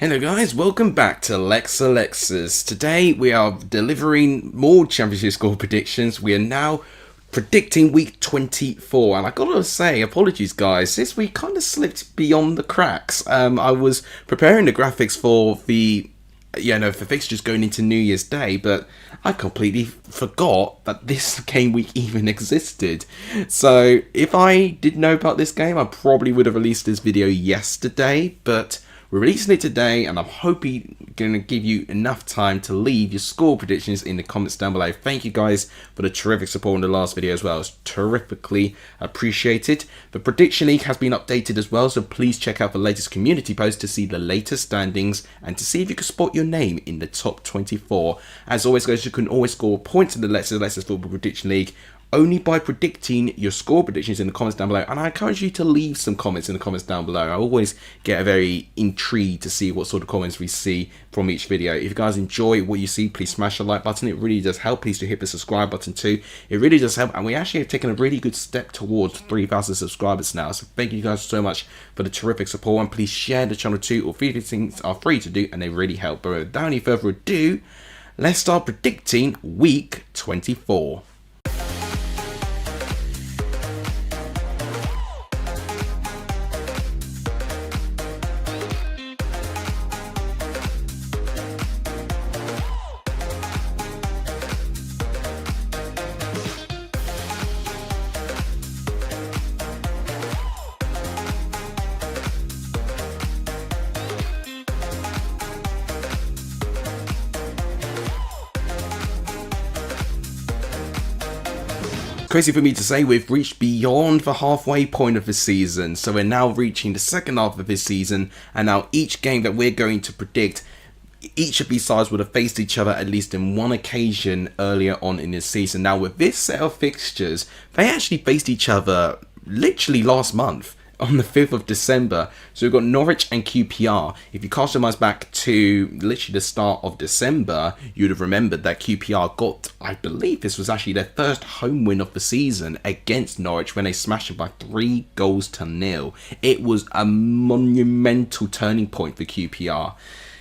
Hello guys, welcome back to Lexalexus. Today we are delivering more championship score predictions. We are now predicting week 24, and I gotta say, apologies guys, this week kind of slipped beyond the cracks. I was preparing the graphics for for fixtures going into New Year's Day, but I completely forgot that this game week even existed. So if I did know about this game, I probably would have released this video yesterday, but we're releasing it today, and I'm hoping going to give you enough time to leave your score predictions in the comments down below. Thank you guys for the terrific support in the last video as well. It's terrifically appreciated. The Prediction League has been updated as well, so please check out the latest community post to see the latest standings and to see if you can spot your name in the top 24. As always guys, you can always score points in the Lexalexus Football Prediction League only by predicting your score predictions in the comments down below, and I encourage you to leave some comments in the comments down below. I always get very intrigued to see what sort of comments we see from each video. If you guys enjoy what you see, please smash the like button. It really does help. Please do hit the subscribe button too. It really does help, and we actually have taken a really good step towards 3,000 subscribers now, so thank you guys so much for the terrific support, and please share the channel too. All three of these things are free to do and they really help. But without any further ado, let's start predicting week 24. Crazy for me to say, we've reached beyond the halfway point of the season, so we're now reaching the second half of this season, and now each game that we're going to predict, each of these sides would have faced each other at least in one occasion earlier on in this season. Now with this set of fixtures, they actually faced each other literally last month on the 5th of December. So we've got Norwich and QPR. If you cast your minds back to literally the start of December, you'd have remembered that QPR got, I believe this was actually their first home win of the season against Norwich when they smashed it by 3-0. It was a monumental turning point for QPR.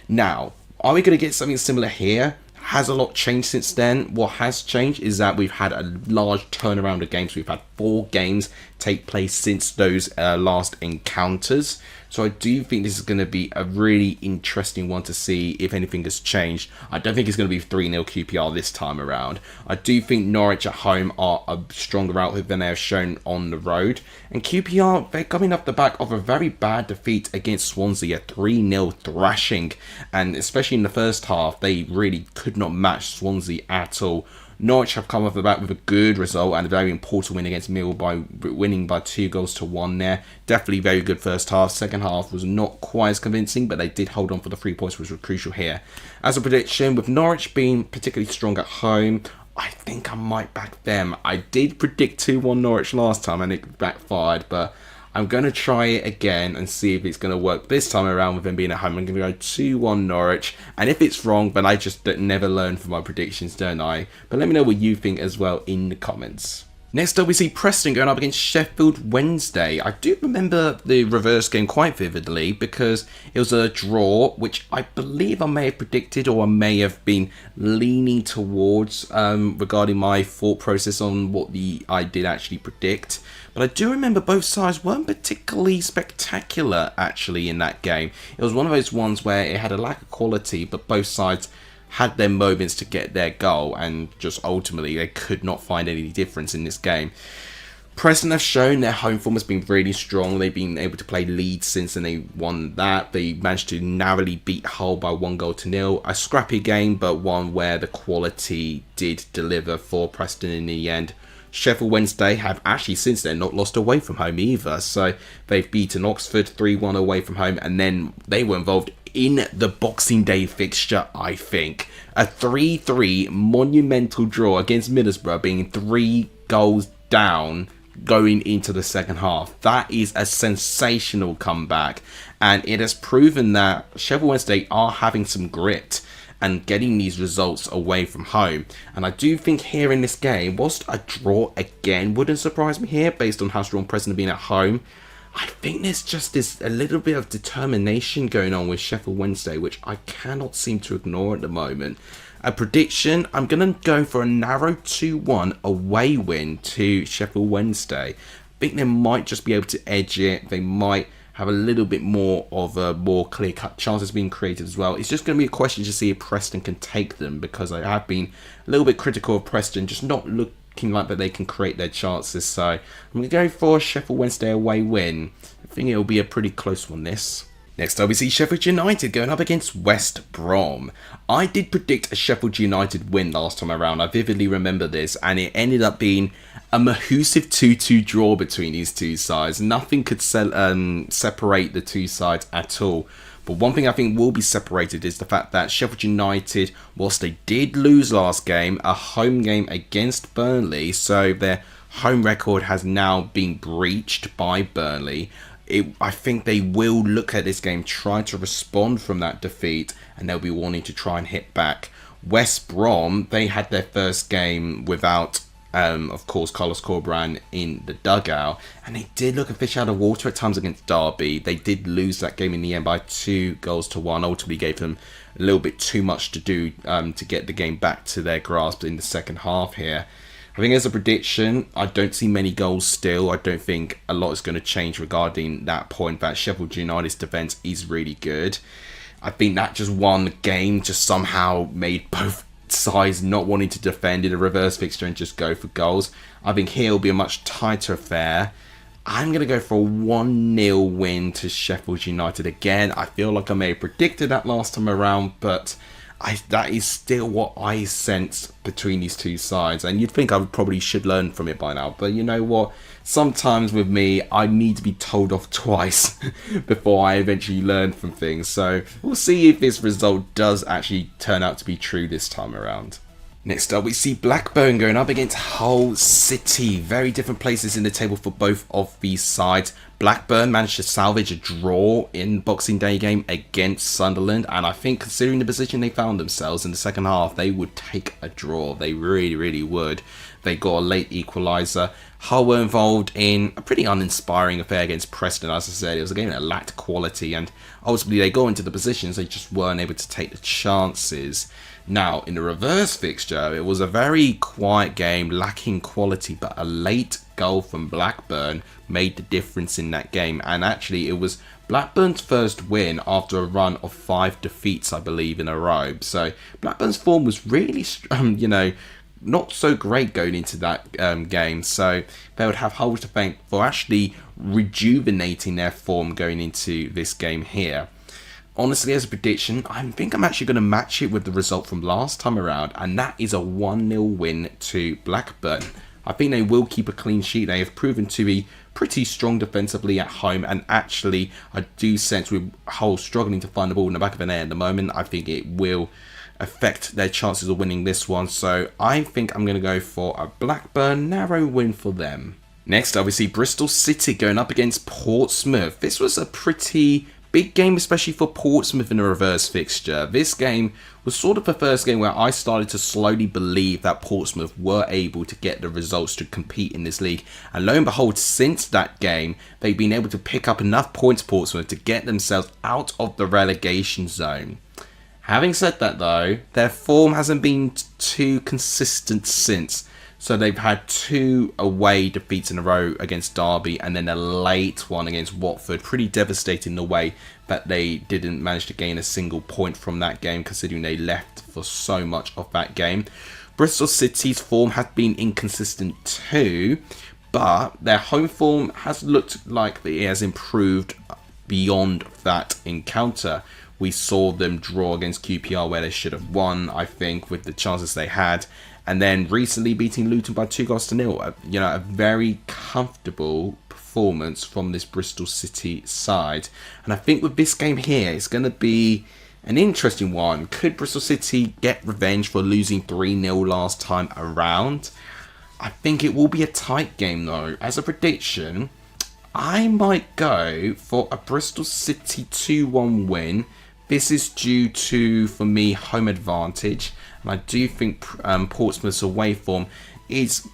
Now, are we going to get something similar here? Has a lot changed since then? What has changed is that we've had a large turnaround of games. We've had 4 games take place since those last encounters. So I do think this is going to be a really interesting one to see if anything has changed. I don't think it's going to be 3-0 QPR this time around. I do think Norwich at home are a stronger outfit than they have shown on the road. And QPR, they're coming off the back of a very bad defeat against Swansea, a 3-0 thrashing. And especially in the first half, they really could not match Swansea at all. Norwich have come off the back with a good result and a very important win against Millwall by winning by 2-1 there. Definitely very good first half. Second half was not quite as convincing, but they did hold on for the 3 points, which was crucial here. As a prediction, with Norwich being particularly strong at home, I think I might back them. I did predict 2-1 Norwich last time and it backfired, but I'm going to try it again and see if it's going to work this time around with them being at home. I'm going to go 2-1 Norwich. And if it's wrong, then I just never learn from my predictions, don't I? But let me know what you think as well in the comments. Next up, we see Preston going up against Sheffield Wednesday. I do remember the reverse game quite vividly because it was a draw, which I believe I may have predicted or I may have been leaning towards regarding my thought process on what I did actually predict. But I do remember both sides weren't particularly spectacular actually in that game. It was one of those ones where it had a lack of quality, but both sides had their moments to get their goal, and just ultimately they could not find any difference in this game. Preston have shown their home form has been really strong. They've been able to play Leeds since and they won that. They managed to narrowly beat Hull by 1-0. A scrappy game, but one where the quality did deliver for Preston in the end. Sheffield Wednesday have actually since then not lost away from home either. So they've beaten Oxford 3-1 away from home, and then they were involved in the Boxing Day fixture, I think. A 3-3 monumental draw against Middlesbrough, being 3 goals down going into the second half. That is a sensational comeback, and it has proven that Sheffield Wednesday are having some grit and getting these results away from home. And I do think here in this game, whilst a draw again wouldn't surprise me here based on how strong Preston have been at home, I think there's just this a little bit of determination going on with Sheffield Wednesday, which I cannot seem to ignore at the moment. A prediction, I'm going to go for a narrow 2-1 away win to Sheffield Wednesday. I think they might just be able to edge it. They might have a little bit more of a more clear-cut chances being created as well. It's just going to be a question to see if Preston can take them, because I have been a little bit critical of Preston, just not looking like that they can create their chances. So I'm going to go for a Sheffield Wednesday away win. I think it'll be a pretty close one, this. Next up, we see Sheffield United going up against West Brom. I did predict a Sheffield United win last time around. I vividly remember this, and it ended up being a massive 2-2 draw between these two sides. Nothing could separate the two sides at all. But one thing I think will be separated is the fact that Sheffield United, whilst they did lose last game, a home game against Burnley, so their home record has now been breached by Burnley. I think they will look at this game, try to respond from that defeat, and they'll be wanting to try and hit back. West Brom, they had their first game without, of course, Carlos Corberán in the dugout, and they did look a fish out of water at times against Derby. They did lose that game in the end by 2-1, ultimately gave them a little bit too much to do to get the game back to their grasp in the second half here. I think as a prediction, I don't see many goals still. I don't think a lot is going to change regarding that point, that Sheffield United's defence is really good. I think that just one game just somehow made both sides not wanting to defend in a reverse fixture and just go for goals. I think here will be a much tighter affair. I'm going to go for a 1-0 win to Sheffield United again. I feel like I may have predicted that last time around, but that is still what I sense between these two sides, and you'd think I probably should learn from it by now, but you know what, sometimes with me I need to be told off twice before I eventually learn from things. So we'll see if this result does actually turn out to be true this time around. Next up, we see Blackburn going up against Hull City. Very different places in the table for both of these sides. Blackburn managed to salvage a draw in Boxing Day game against Sunderland, and I think considering the position they found themselves in the second half, they would take a draw. They really, really would. They got a late equaliser. Hull were involved in a pretty uninspiring affair against Preston. As I said, it was a game that lacked quality, and ultimately they got into the positions, they just weren't able to take the chances. Now, in the reverse fixture, it was a very quiet game, lacking quality, but a late goal from Blackburn made the difference in that game. And actually, it was Blackburn's first win after a run of 5 defeats, I believe, in a row. So Blackburn's form was really, not so great going into that game. So they would have Hull to thank for actually rejuvenating their form going into this game here. Honestly, as a prediction, I think I'm actually going to match it with the result from last time around, and that is a 1-0 win to Blackburn. I think they will keep a clean sheet. They have proven to be pretty strong defensively at home, and actually, I do sense with Hull struggling to find the ball in the back of the net at the moment, I think it will affect their chances of winning this one. So I think I'm going to go for a Blackburn narrow win for them. Next up, we see Bristol City going up against Portsmouth. This was a pretty big game, especially for Portsmouth in a reverse fixture. This game was sort of the first game where I started to slowly believe that Portsmouth were able to get the results to compete in this league. And lo and behold, since that game, they've been able to pick up enough points, Portsmouth, to get themselves out of the relegation zone. Having said that though, their form hasn't been too consistent since. So they've had 2 away defeats in a row against Derby, and then a late one against Watford. Pretty devastating the way that they didn't manage to gain a single point from that game, considering they left for so much of that game. Bristol City's form has been inconsistent too, but their home form has looked like it has improved beyond that encounter. We saw them draw against QPR where they should have won, I think, with the chances they had. And then recently beating Luton by 2-0. A very comfortable performance from this Bristol City side. And I think with this game here, it's going to be an interesting one. Could Bristol City get revenge for losing 3-0 last time around? I think it will be a tight game though. As a prediction, I might go for a Bristol City 2-1 win. This is due to, for me, home advantage. And I do think Portsmouth's away form is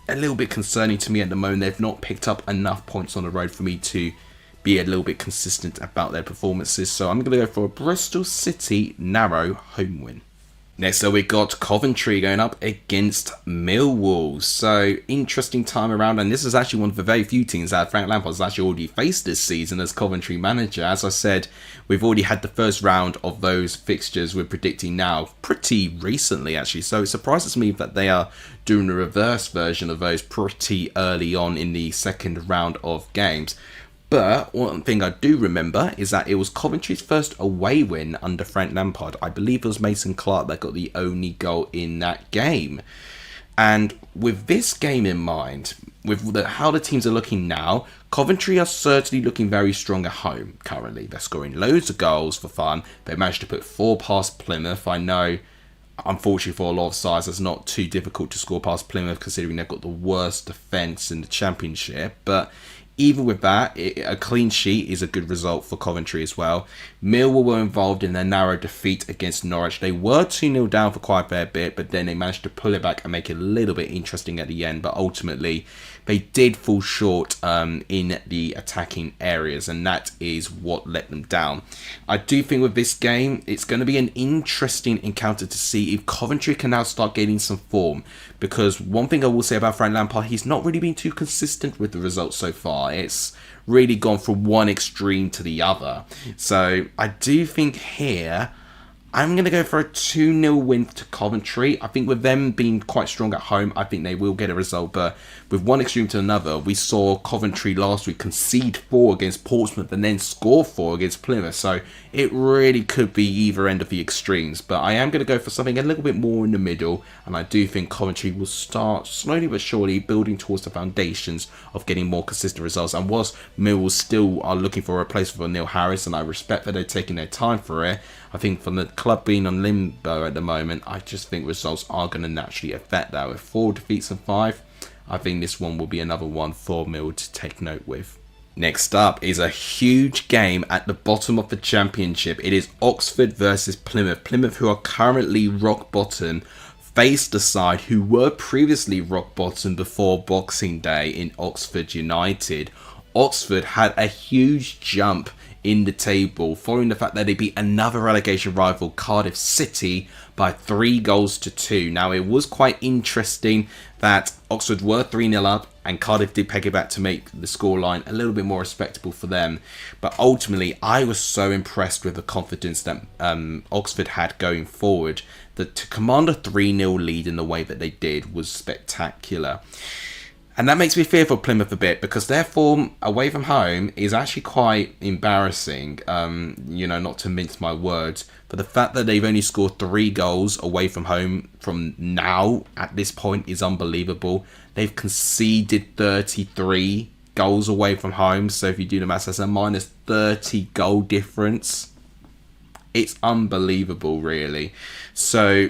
a little bit concerning to me at the moment. They've not picked up enough points on the road for me to be a little bit consistent about their performances. So I'm going to go for a Bristol City narrow home win. Next up, we got Coventry going up against Millwall. So, interesting time around. And this is actually one of the very few teams that Frank Lampard has actually already faced this season as Coventry manager. As I said, we've already had the first round of those fixtures we're predicting now pretty recently, actually. So, it surprises me that they are doing a reverse version of those pretty early on in the second round of games. But one thing I do remember is that it was Coventry's first away win under Frank Lampard. I believe it was Mason Clark that got the only goal in that game. And with this game in mind, with how the teams are looking now, Coventry are certainly looking very strong at home currently. They're scoring loads of goals for fun. They managed to put 4 past Plymouth. I know, unfortunately for a lot of sides, it's not too difficult to score past Plymouth considering they've got the worst defence in the Championship. But even with that, a clean sheet is a good result for Coventry as well. Millwall were involved in their narrow defeat against Norwich. They were 2-0 down for quite a fair bit, but then they managed to pull it back and make it a little bit interesting at the end. But ultimately, they did fall short in the attacking areas, and that is what let them down. I do think with this game, it's going to be an interesting encounter to see if Coventry can now start gaining some form. Because one thing I will say about Frank Lampard, he's not really been too consistent with the results so far. It's really gone from one extreme to the other. So I do think here, I'm going to go for a 2-0 win to Coventry. I think with them being quite strong at home, I think they will get a result. But with one extreme to another, we saw Coventry last week concede 4 against Portsmouth and then score 4 against Plymouth. So it really could be either end of the extremes. But I am going to go for something a little bit more in the middle. And I do think Coventry will start slowly but surely building towards the foundations of getting more consistent results. And whilst Millwall still are looking for a replacement for Neil Harris, and I respect that they're taking their time for it, I think from the club being on limbo at the moment, I just think results are going to naturally affect that. With 4 defeats and 5, I think this one will be another one for Mill to take note with. Next up is a huge game at the bottom of the Championship. It is Oxford versus Plymouth. Plymouth, who are currently rock bottom, face the side who were previously rock bottom before Boxing Day in Oxford United. Oxford had a huge jump in the table following the fact that they beat another relegation rival, Cardiff City, by 3-2. Now, it was quite interesting that Oxford were 3-0 up and Cardiff did peg it back to make the scoreline a little bit more respectable for them. But ultimately, I was so impressed with the confidence that Oxford had going forward, that to command a 3-0 lead in the way that they did was spectacular. And that makes me fear for Plymouth a bit, because their form away from home is actually quite embarrassing, not to mince my words. But the fact that they've only scored 3 goals away from home from now at this point is unbelievable. They've conceded 33 goals away from home. So if you do the maths, that's a minus 30 goal difference. It's unbelievable, really. So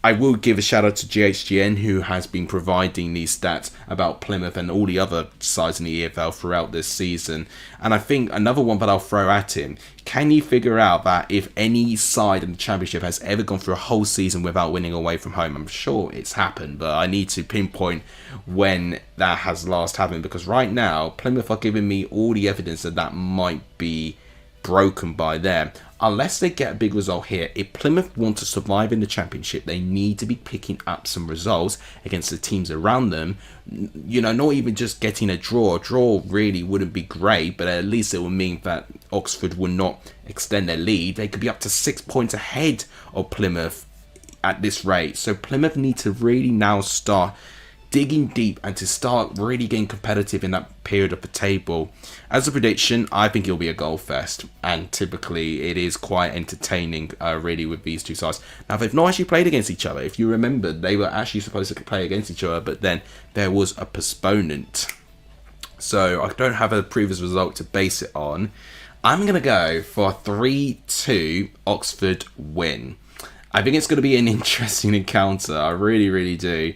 I will give a shout out to GHGN, who has been providing these stats about Plymouth and all the other sides in the EFL throughout this season. And I think another one that I'll throw at him, can you figure out that if any side in the Championship has ever gone through a whole season without winning away from home? I'm sure it's happened, but I need to pinpoint when that has last happened, because right now Plymouth are giving me all the evidence that that might be broken by them. Unless they get a big result here, if Plymouth want to survive in the Championship, they need to be picking up some results against the teams around them. Not even just getting a draw. A draw really wouldn't be great, but at least it would mean that Oxford would not extend their lead. They could be up to 6 points ahead of Plymouth at this rate. So Plymouth need to really now start digging deep and to start really getting competitive in that period of the table. As a prediction, I think it'll be a goal fest, and typically it is quite entertaining really with these two sides. Now, they've not actually played against each other. If you remember, they were actually supposed to play against each other, but then there was a postponement, so I don't have a previous result to base it on. I'm going to go for a 3-2 Oxford win. I think it's going to be an interesting encounter. I really, really do.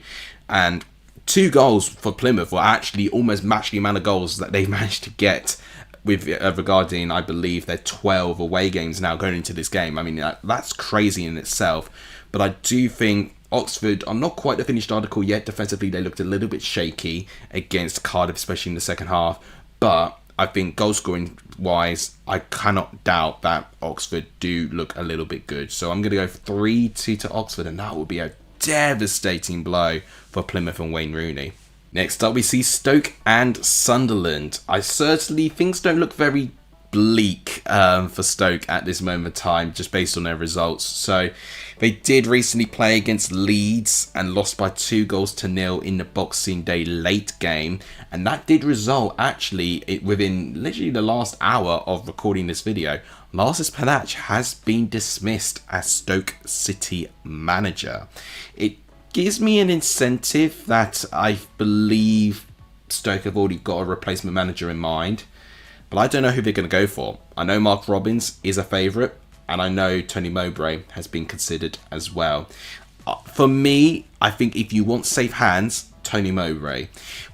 And 2 goals for Plymouth will actually almost match the amount of goals that they've managed to get with regarding, I believe, their 12 away games now going into this game. I mean, that's crazy in itself. But I do think Oxford are not quite the finished article yet. Defensively, they looked a little bit shaky against Cardiff, especially in the second half. But I think goal scoring wise, I cannot doubt that Oxford do look a little bit good. So I'm going to go 3-2 to Oxford, and that will be a devastating blow for Plymouth and Wayne Rooney. Next up, we see Stoke and Sunderland. Things don't look very bleak for Stoke at this moment of time, just based on their results. So they did recently play against Leeds and lost by 2-0 in the Boxing Day late game, and that did result actually within literally the last hour of recording this video. Lars Palach has been dismissed as Stoke City manager. It gives me an incentive that I believe Stoke have already got a replacement manager in mind, but I don't know who they're going to go for. I know Mark Robins is a favourite, and I know Tony Mowbray has been considered as well. For me, I think if you want safe hands, Tony Mowbray.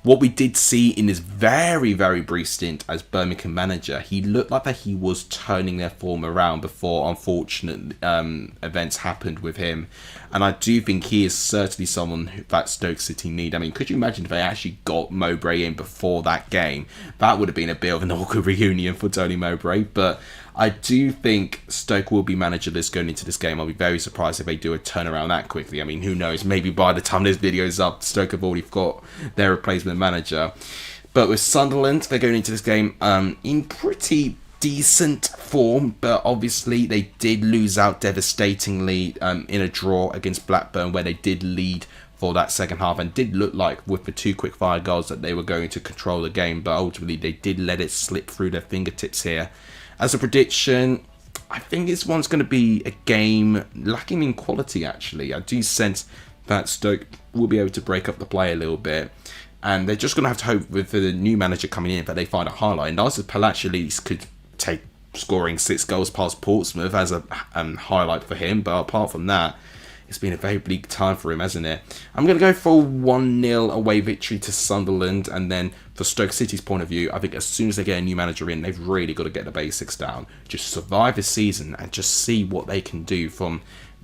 What we did see in this very, very brief stint as Birmingham manager, he looked like that he was turning their form around before unfortunate events happened with him. And I do think he is certainly someone that Stoke City need. I mean, could you imagine if they actually got Mowbray in before that game? That would have been a bit of an awkward reunion for Tony Mowbray. But I do think Stoke will be managerless going into this game. I'll be very surprised if they do a turnaround that quickly. I mean, who knows? Maybe by the time this video is up, Stoke have already got their replacement manager. But with Sunderland, they're going into this game in pretty decent form, but obviously they did lose out devastatingly in a draw against Blackburn, where they did lead for that second half and did look like with the 2 quick fire goals that they were going to control the game, but ultimately they did let it slip through their fingertips here. As a prediction, I think this one's going to be a game lacking in quality actually. I do sense that Stoke will be able to break up the play a little bit, and they're just going to have to hope with the new manager coming in that they find a highlight. And Lars Palach at least could take scoring 6 goals past Portsmouth as a highlight for him, but apart from that, it's been a very bleak time for him, hasn't it? I'm going to go for a 1-0 away victory to Sunderland, and then for Stoke City's point of view, I think as soon as they get a new manager in, they've really got to get the basics down. Just survive this season and just see what they can do from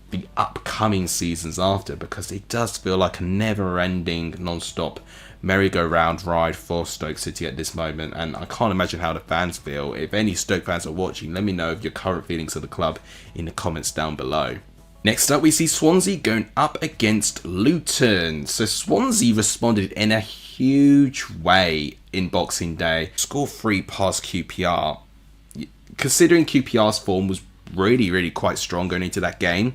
the upcoming seasons after, because it does feel like a never-ending, non-stop merry-go-round ride for Stoke City at this moment, and I can't imagine how the fans feel. If any Stoke fans are watching, let me know of your current feelings of the club in the comments down below. Next up, we see Swansea going up against Luton. So Swansea responded in a huge way in Boxing Day. Score 3 past QPR. Considering QPR's form was really quite strong going into that game,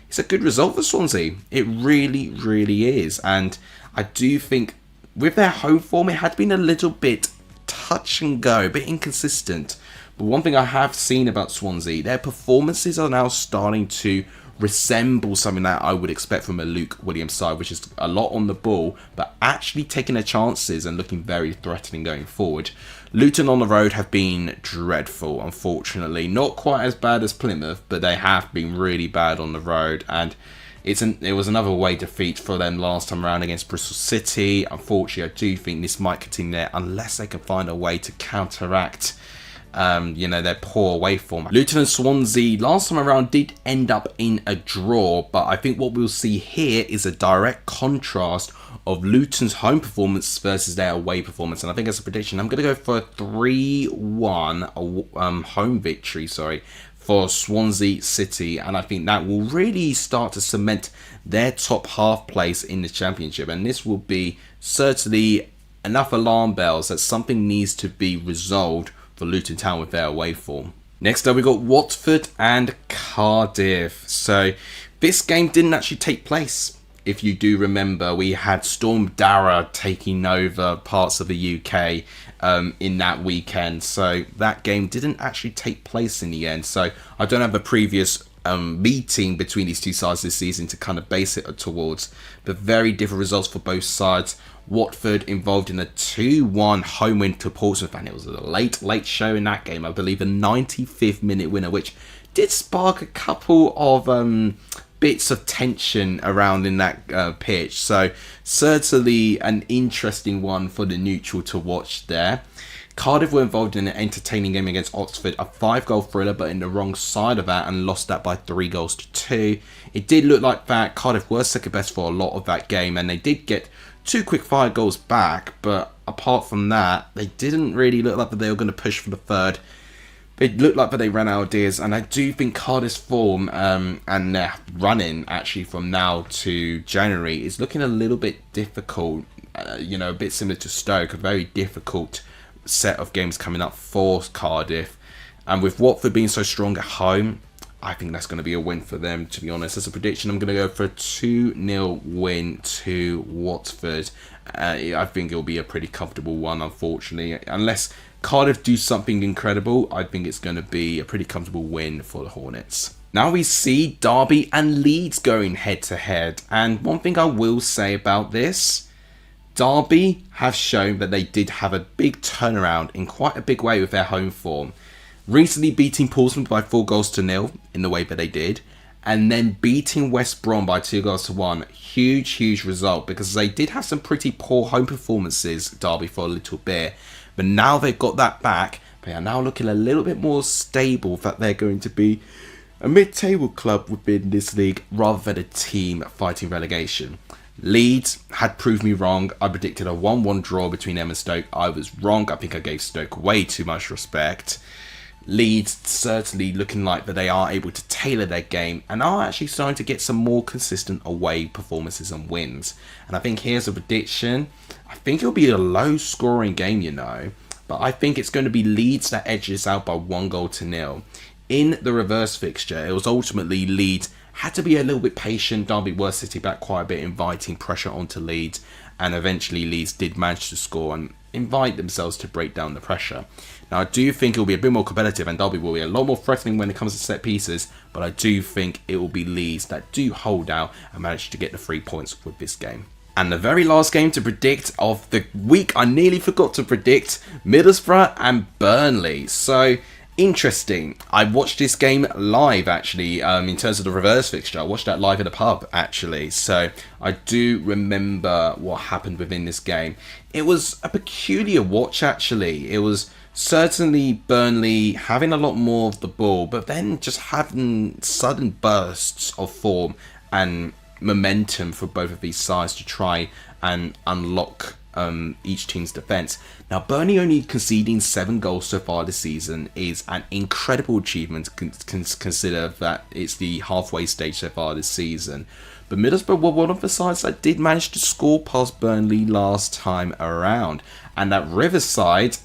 it's a good result for Swansea. It really is. And I do think with their home form, it had been a little bit touch and go, a bit inconsistent. But one thing I have seen about Swansea, their performances are now starting to resemble something that I would expect from a Luke Williams side, which is a lot on the ball, but actually taking their chances and looking very threatening going forward. Luton on the road have been dreadful, unfortunately. Not quite as bad as Plymouth, but they have been really bad on the road, and it was another away defeat for them last time around against Bristol City. Unfortunately, I do think this might continue there unless they can find a way to counteract their poor away form. Luton and Swansea last time around did end up in a draw, but I think what we'll see here is a direct contrast of Luton's home performance versus their away performance. And I think as a prediction, I'm going to go for a 3-1 home victory, for Swansea City, and I think that will really start to cement their top half place in the Championship, and this will be certainly enough alarm bells that something needs to be resolved for Luton Town with their away form. Next up, we got Watford and Cardiff. So this game didn't actually take place. If you do remember, we had Storm Dara taking over parts of the UK in that weekend. So that game didn't actually take place in the end. So I don't have a previous meeting between these two sides this season to kind of base it towards. But very different results for both sides. Watford involved in a 2-1 home win to Portsmouth, and it was a late show in that game. I believe a 95th minute winner, which did spark a couple of bits of tension around in that pitch. So certainly an interesting one for the neutral to watch there. Cardiff were involved in an entertaining game against Oxford, a 5-goal thriller, but in the wrong side of that, and lost that by 3-2. It did look like that Cardiff were second best for a lot of that game, and they did get 2 quick fire goals back, but apart from that, they didn't really look like that they were going to push for the third. It looked like that they ran out of ideas, and I do think Cardiff's form and their running actually from now to January is looking a little bit difficult. You know, a bit similar to Stoke, a very difficult set of games coming up for Cardiff. And with Watford being so strong at home, I think that's going to be a win for them, to be honest. As a prediction, I'm going to go for a 2-0 win to Watford. I think it'll be a pretty comfortable one, unfortunately. Unless Cardiff do something incredible, I think it's going to be a pretty comfortable win for the Hornets. Now we see Derby and Leeds going head to head. And one thing I will say about this, Derby have shown that they did have a big turnaround in quite a big way with their home form. Recently beating Portsmouth by 4-0 in the way that they did. And then beating West Brom by 2-1. Huge result, because they did have some pretty poor home performances, Derby, for a little bit. But now they've got that back, they are now looking a little bit more stable, that they're going to be a mid-table club within this league rather than a team fighting relegation. Leeds had proved me wrong. I predicted a 1-1 draw between them and Stoke. I was wrong. I think I gave Stoke way too much respect. Leeds certainly looking like that they are able to tailor their game and are actually starting to get some more consistent away performances and wins. And I think here's a prediction. I think it'll be a low scoring game, you know, but I think it's going to be Leeds that edges out by 1-0. In the reverse fixture, it was ultimately Leeds had to be a little bit patient. Derby were sitting back quite a bit, inviting pressure onto Leeds, and eventually Leeds did manage to score and invite themselves to break down the pressure. Now, I do think it will be a bit more competitive and Derby will be a lot more threatening when it comes to set pieces, but I do think it will be Leeds that do hold out and manage to get the 3 points with this game. And the very last game to predict of the week, I nearly forgot to predict Middlesbrough and Burnley. So, interesting. I watched this game live, actually, in terms of the reverse fixture. I watched that live in a pub, actually. So, I do remember what happened within this game. It was a peculiar watch, actually. It was certainly Burnley having a lot more of the ball, but then just having sudden bursts of form and momentum for both of these sides to try and unlock each team's defence. Now, Burnley only conceding 7 goals so far this season is an incredible achievement, consider that it's the halfway stage so far this season. But Middlesbrough were one of the sides that did manage to score past Burnley last time around. And that Riverside,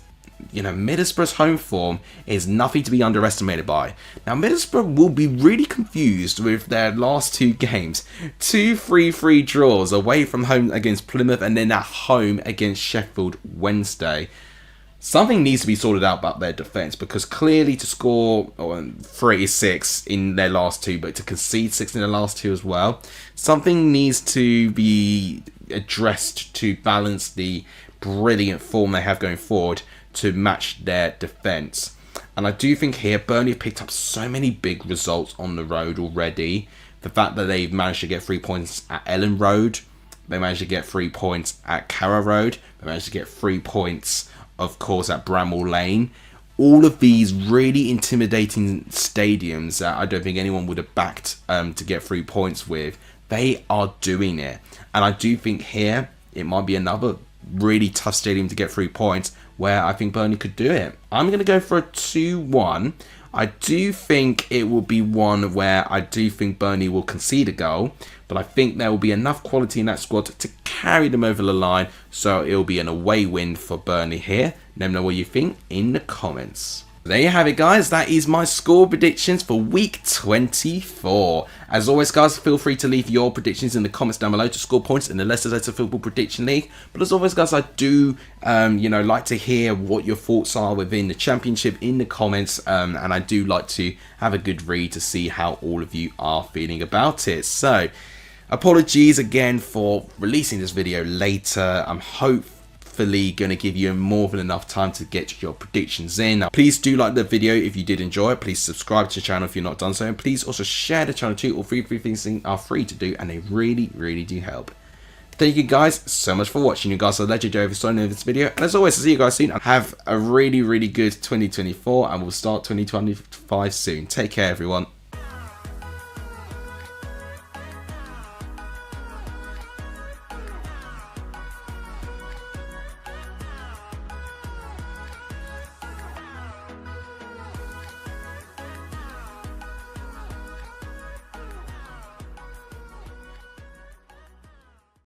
you know, Middlesbrough's home form is nothing to be underestimated by. Now, Middlesbrough will be really confused with their last 2 games. 2 3-3 draws away from home against Plymouth and then at home against Sheffield Wednesday. Something needs to be sorted out about their defence, because clearly to score 36 in their last 2, but to concede 6 in their last 2 as well, something needs to be addressed to balance the brilliant form they have going forward to match their defence. And I do think here Burnley have picked up so many big results on the road already. The fact that they've managed to get 3 points at Ellen Road, they managed to get 3 points at Carrow Road, they managed to get 3 points, of course, at Bramall Lane. All of these really intimidating stadiums that I don't think anyone would have backed to get 3 points with, they are doing it. And I do think here it might be another really tough stadium to get 3 points where I think Burnley could do it. I'm going to go for a 2-1. I do think it will be one where I do think Burnley will concede a goal, but I think there will be enough quality in that squad to carry them over the line, so it will be an away win for Burnley here. Let me know what you think in the comments. There you have it, guys. That is my score predictions for week 24. As always, guys, feel free to leave your predictions in the comments down below to score points in the Lexalexus Football Prediction League. But as always, guys, I do, like to hear what your thoughts are within the championship in the comments. And I do like to have a good read to see how all of you are feeling about it. So, apologies again for releasing this video later. I'm hopefully going to give you more than enough time to get your predictions in. Now, please do like the video if you did enjoy it. Please subscribe to the channel if you're not done so, and please also share the channel too. All three things are free to do, and they really do help. Thank you guys so much for watching. You guys are legendary for starting this video, and as always, I'll see you guys soon. Have a really good 2024, and we'll start 2025 soon. Take care, everyone.